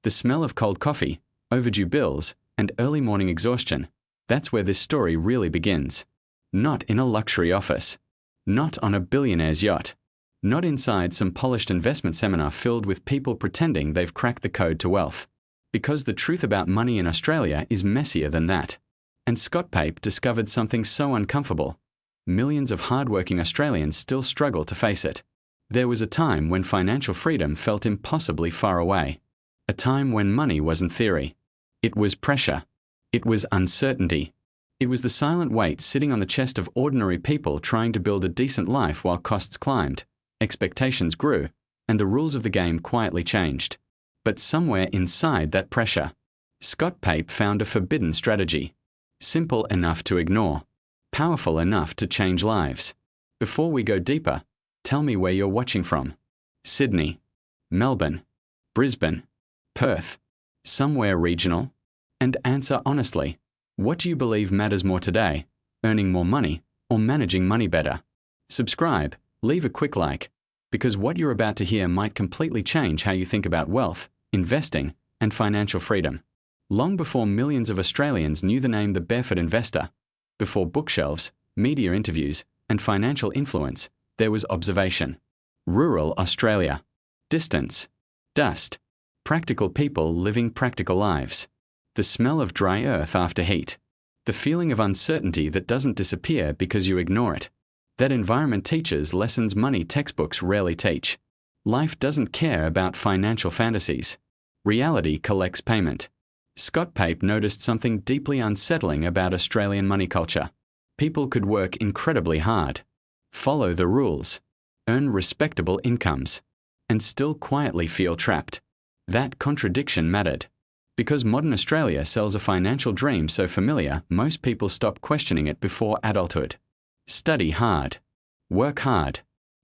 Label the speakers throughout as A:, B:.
A: The smell of cold coffee, overdue bills, and early morning exhaustion, that's where this story really begins. Not in a luxury office. Not on a billionaire's yacht. Not inside some polished investment seminar filled with people pretending they've cracked the code to wealth. Because the truth about money in Australia is messier than that. And Scott Pape discovered something so uncomfortable. Millions of hardworking Australians still struggle to face it. There was a time when financial freedom felt impossibly far away. A time when money wasn't theory. It was pressure. It was uncertainty. It was the silent weight sitting on the chest of ordinary people trying to build a decent life while costs climbed, expectations grew, and the rules of the game quietly changed. But somewhere inside that pressure, Scott Pape found a forbidden strategy. Simple enough to ignore. Powerful enough to change lives. Before we go deeper, tell me where you're watching from. Sydney, Melbourne, Brisbane, Perth, somewhere regional? And answer honestly, what do you believe matters more today, earning more money or managing money better? Subscribe, leave a quick like, because what you're about to hear might completely change how you think about wealth, investing, and financial freedom. Long before millions of Australians knew the name the Barefoot Investor, before bookshelves, media interviews, and financial influence, there was observation. Rural Australia. Distance. Dust. Practical people living practical lives. The smell of dry earth after heat. The feeling of uncertainty that doesn't disappear because you ignore it. That environment teaches lessons money textbooks rarely teach. Life doesn't care about financial fantasies. Reality collects payment. Scott Pape noticed something deeply unsettling about Australian money culture. People could work incredibly hard, follow the rules, earn respectable incomes, and still quietly feel trapped. That contradiction mattered. Because modern Australia sells a financial dream so familiar, most people stop questioning it before adulthood. Study hard. Work hard.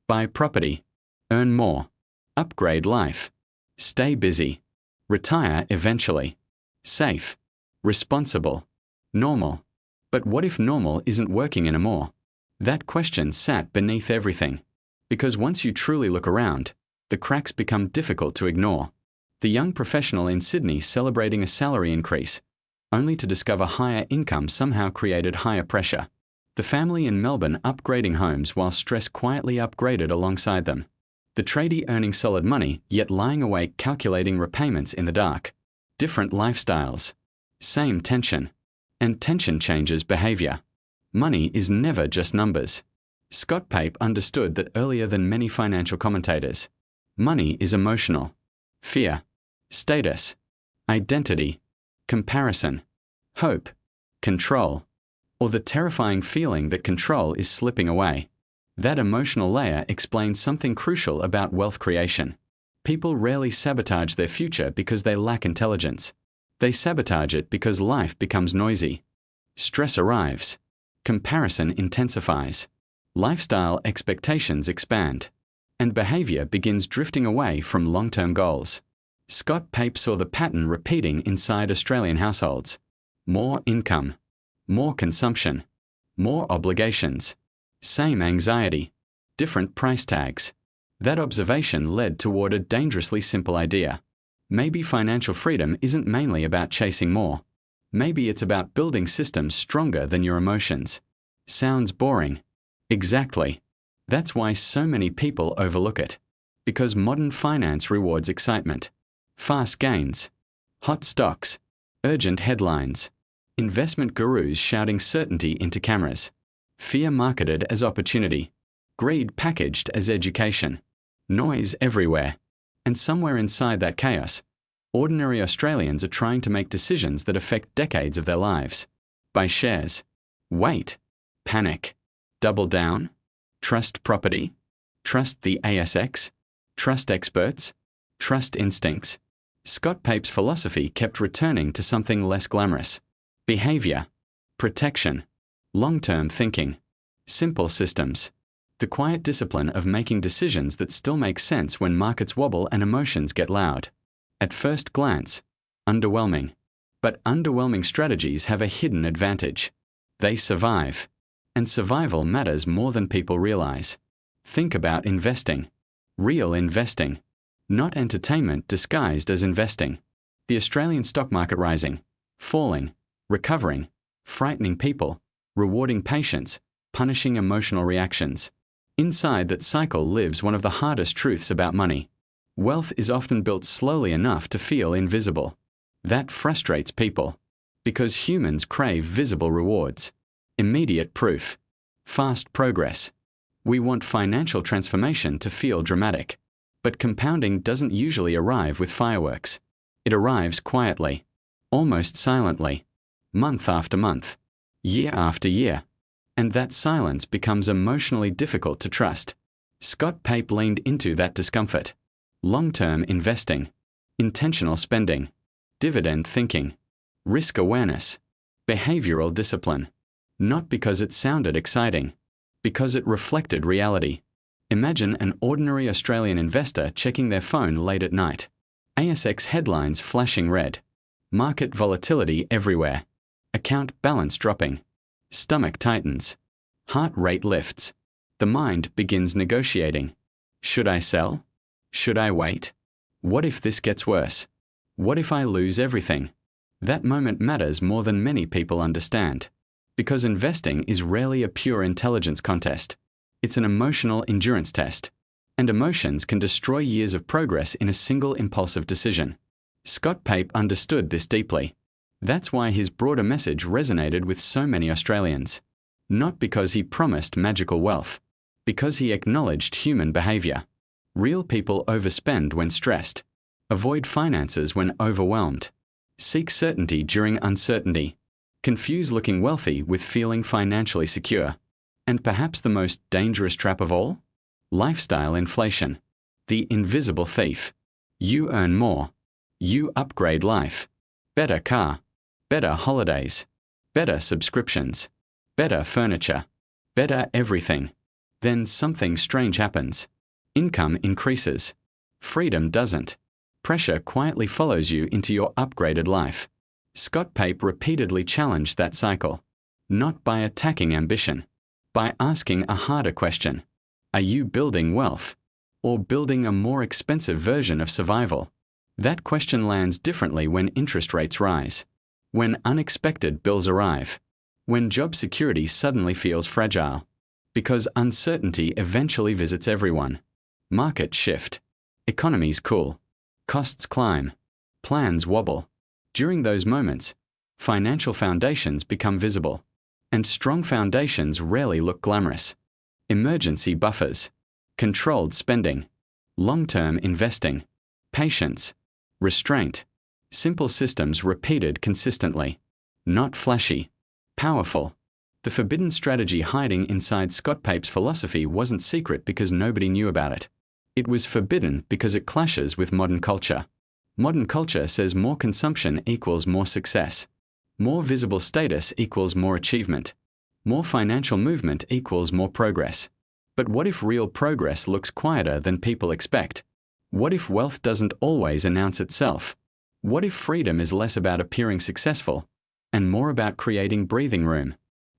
A: Buy property. Earn more. Upgrade life. Stay busy. Retire eventually. Safe. Responsible. Normal. But what if normal isn't working anymore? That question sat beneath everything. Because once you truly look around, the cracks become difficult to ignore. The young professional in Sydney celebrating a salary increase, only to discover higher income somehow created higher pressure. The family in Melbourne upgrading homes while stress quietly upgraded alongside them. The tradie earning solid money yet lying awake calculating repayments in the dark. Different lifestyles. Same tension. And tension changes behavior. Money is never just numbers. Scott Pape understood that earlier than many financial commentators. Money is emotional. Fear. Status. Identity. Comparison. Hope. Control. Or the terrifying feeling that control is slipping away. That emotional layer explains something crucial about wealth creation. People rarely sabotage their future because they lack intelligence. They sabotage it because life becomes noisy. Stress arrives. Comparison intensifies. Lifestyle expectations expand. And behavior begins drifting away from long-term goals. Scott Pape saw the pattern repeating inside Australian households. More income. More consumption. More obligations. Same anxiety. Different price tags. That observation led toward a dangerously simple idea. Maybe financial freedom isn't mainly about chasing more. Maybe it's about building systems stronger than your emotions. Sounds boring. Exactly. That's why so many people overlook it. Because modern finance rewards excitement. Fast gains. Hot stocks. Urgent headlines. Investment gurus shouting certainty into cameras. Fear marketed as opportunity. Greed packaged as education. Noise everywhere. And somewhere inside that chaos, ordinary Australians are trying to make decisions that affect decades of their lives. Buy shares. Wait. Panic. Double down. Trust property. Trust the ASX. Trust experts. Trust instincts. Scott Pape's philosophy kept returning to something less glamorous. Behavior. Protection. Long-term thinking. Simple systems. The quiet discipline of making decisions that still make sense when markets wobble and emotions get loud. At first glance, underwhelming. But underwhelming strategies have a hidden advantage. They survive. And survival matters more than people realize. Think about investing. Real investing. Not entertainment disguised as investing. The Australian stock market rising, falling, recovering, frightening people, rewarding patience, punishing emotional reactions. Inside that cycle lives one of the hardest truths about money. Wealth is often built slowly enough to feel invisible. That frustrates people. Because humans crave visible rewards, immediate proof, fast progress. We want financial transformation to feel dramatic. But compounding doesn't usually arrive with fireworks. It arrives quietly, almost silently, month after month, year after year. And that silence becomes emotionally difficult to trust. Scott Pape leaned into that discomfort. Long-term investing, intentional spending, dividend thinking, risk awareness, behavioral discipline. Not because it sounded exciting, because it reflected reality. Imagine an ordinary Australian investor checking their phone late at night. ASX headlines flashing red. Market volatility everywhere. Account balance dropping. Stomach tightens. Heart rate lifts. The mind begins negotiating. Should I sell? Should I wait? What if this gets worse? What if I lose everything? That moment matters more than many people understand. Because investing is rarely a pure intelligence contest. It's an emotional endurance test. And emotions can destroy years of progress in a single impulsive decision. Scott Pape understood this deeply. That's why his broader message resonated with so many Australians. Not because he promised magical wealth, because he acknowledged human behavior. Real people overspend when stressed, avoid finances when overwhelmed, seek certainty during uncertainty, confuse looking wealthy with feeling financially secure. And perhaps the most dangerous trap of all? Lifestyle inflation. The invisible thief. You earn more. You upgrade life. Better car. Better holidays. Better subscriptions. Better furniture. Better everything. Then something strange happens. Income increases. Freedom doesn't. Pressure quietly follows you into your upgraded life. Scott Pape repeatedly challenged that cycle. Not by attacking ambition, by asking a harder question. Are you building wealth? Or building a more expensive version of survival? That question lands differently when interest rates rise. When unexpected bills arrive. When job security suddenly feels fragile. Because uncertainty eventually visits everyone. Markets shift. Economies cool. Costs climb. Plans wobble. During those moments, financial foundations become visible. And strong foundations rarely look glamorous. Emergency buffers. Controlled spending. Long-term investing. Patience. Restraint. Simple systems repeated consistently. Not flashy. Powerful. The forbidden strategy hiding inside Scott Pape's philosophy wasn't secret because nobody knew about it. It was forbidden because it clashes with modern culture. Modern culture says more consumption equals more success. More visible status equals more achievement. More financial movement equals more progress. But what if real progress looks quieter than people expect? What if wealth doesn't always announce itself? What if freedom is less about appearing successful and more about creating breathing room?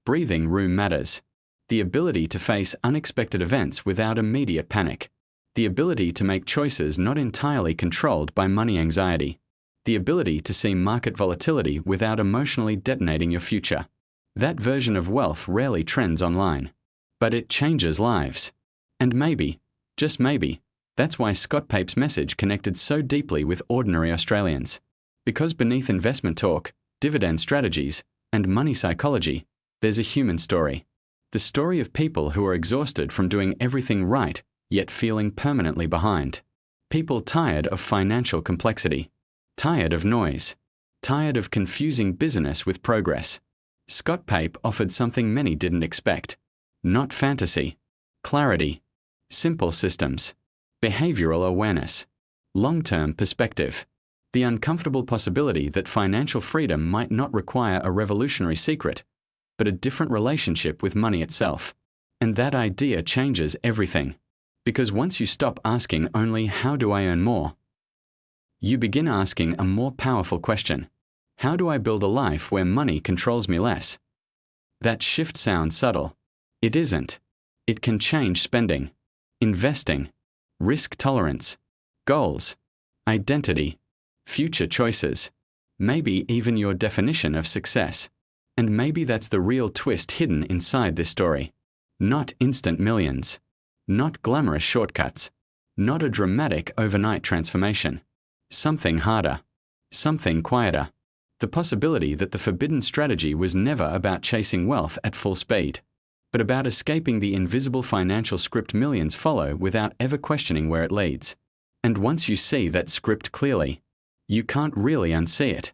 A: Breathing room matters. The ability to face unexpected events without immediate panic. The ability to make choices not entirely controlled by money anxiety. The ability to see market volatility without emotionally detonating your future. That version of wealth rarely trends online. But it changes lives. And maybe, just maybe, that's why Scott Pape's message connected so deeply with ordinary Australians. Because beneath investment talk, dividend strategies, and money psychology, there's a human story. The story of people who are exhausted from doing everything right, yet feeling permanently behind. People tired of financial complexity. Tired of noise. Tired of confusing business with progress. Scott Pape offered something many didn't expect. Not fantasy. Clarity. Simple systems. Behavioral awareness. Long-term perspective. The uncomfortable possibility that financial freedom might not require a revolutionary secret, but a different relationship with money itself. And that idea changes everything. Because once you stop asking only how do I earn more, you begin asking a more powerful question. How do I build a life where money controls me less? That shift sounds subtle. It isn't. It can change spending, investing, risk tolerance, goals, identity, future choices, maybe even your definition of success. And maybe that's the real twist hidden inside this story. Not instant millions, not glamorous shortcuts, not a dramatic overnight transformation. Something harder, something quieter. The possibility that the forbidden strategy was never about chasing wealth at full speed, but about escaping the invisible financial script millions follow without ever questioning where it leads. And once you see that script clearly, you can't really unsee it.